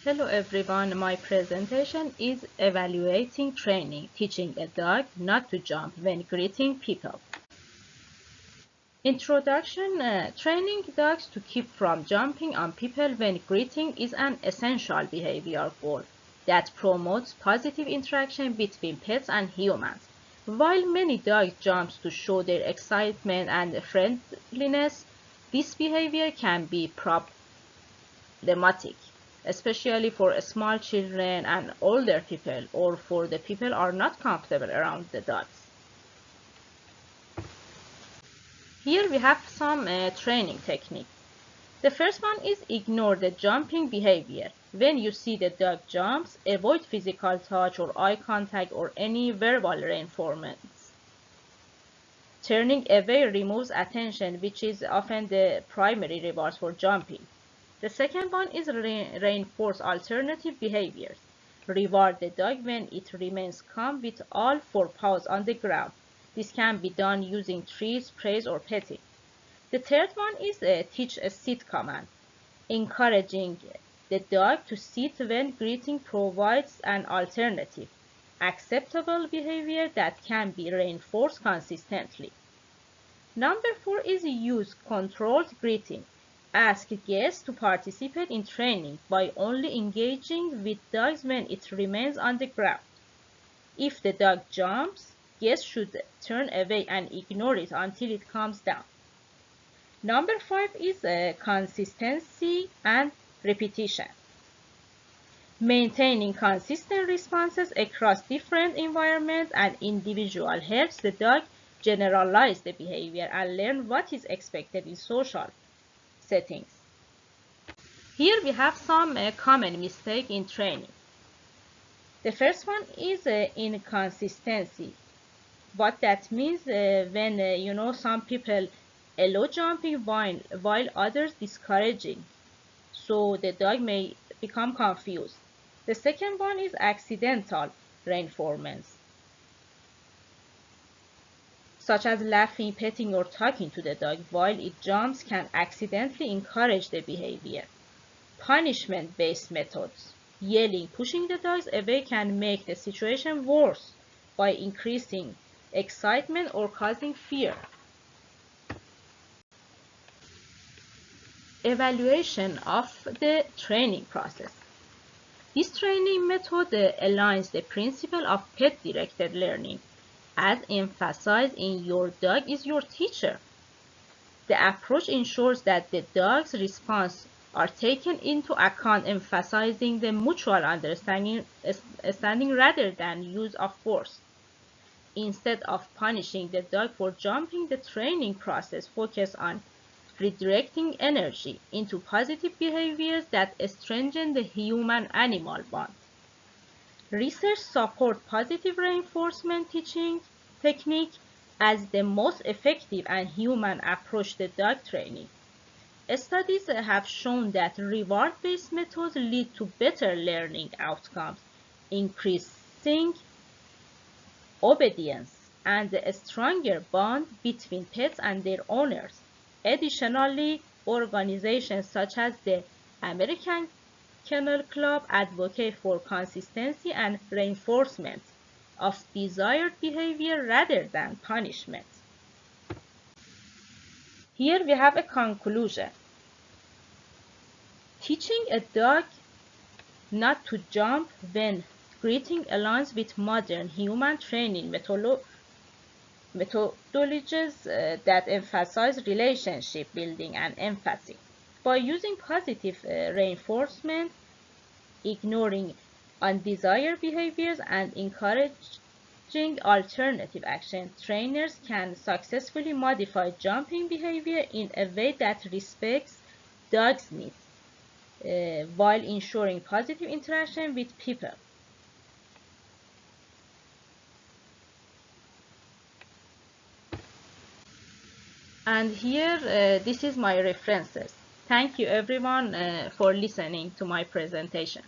Hello everyone, my presentation is evaluating training, teaching a dog not to jump when greeting people. Introduction. Training dogs to keep from jumping on people when greeting is an essential behavior goal that promotes positive interaction between pets and humans. While many dogs jump to show their excitement and friendliness, this behavior can be problematic, especially for small children and older people, or for the people are not comfortable around the dogs. Here we have some training techniques. The first one is ignore the jumping behavior. When you see the dog jumps, avoid physical touch or eye contact or any verbal reinforcements. Turning away removes attention, which is often the primary reward for jumping. The second one is reinforce alternative behaviors. Reward the dog when it remains calm with all four paws on the ground. This can be done using treats, praise, or petting. The third one is teach a sit command. Encouraging the dog to sit when greeting provides an alternative, acceptable behavior that can be reinforced consistently. Number 4 is use controlled greeting. Ask guests to participate in training by only engaging with dogs when it remains on the ground. If the dog jumps, guests should turn away and ignore it until it calms down. Number 5 is consistency and repetition. Maintaining consistent responses across different environments and individuals helps the dog generalize the behavior and learn what is expected in social settings. Here we have some common mistakes in training. The first one is inconsistency. What that means when some people allow jumping while others discouraging, so the dog may become confused. The second one is accidental reinforcements, such as laughing, petting, or talking to the dog while it jumps can accidentally encourage the behavior. Punishment-based methods. Yelling, pushing the dogs away can make the situation worse by increasing excitement or causing fear. Evaluation of the training process. This training method aligns the principle of pet-directed learning, as emphasized in Your Dog is Your Teacher. The approach ensures that the dog's responses are taken into account, emphasizing the mutual understanding rather than use of force. Instead of punishing the dog for jumping, the training process focuses on redirecting energy into positive behaviors that strengthen the human-animal bond. Research supports positive reinforcement teaching technique as the most effective and human approach to dog training. Studies have shown that reward-based methods lead to better learning outcomes, increasing obedience, and a stronger bond between pets and their owners. Additionally, organizations such as the American Kennel Club advocate for consistency and reinforcement of desired behavior rather than punishment. Here we have a conclusion. Teaching a dog not to jump when greeting aligns with modern human training methodologies that emphasize relationship building and empathy. By using positive reinforcement, ignoring undesired behaviors, and encouraging alternative action, trainers can successfully modify jumping behavior in a way that respects dogs' needs, while ensuring positive interaction with people. And here, this is my references. Thank you everyone for listening to my presentation.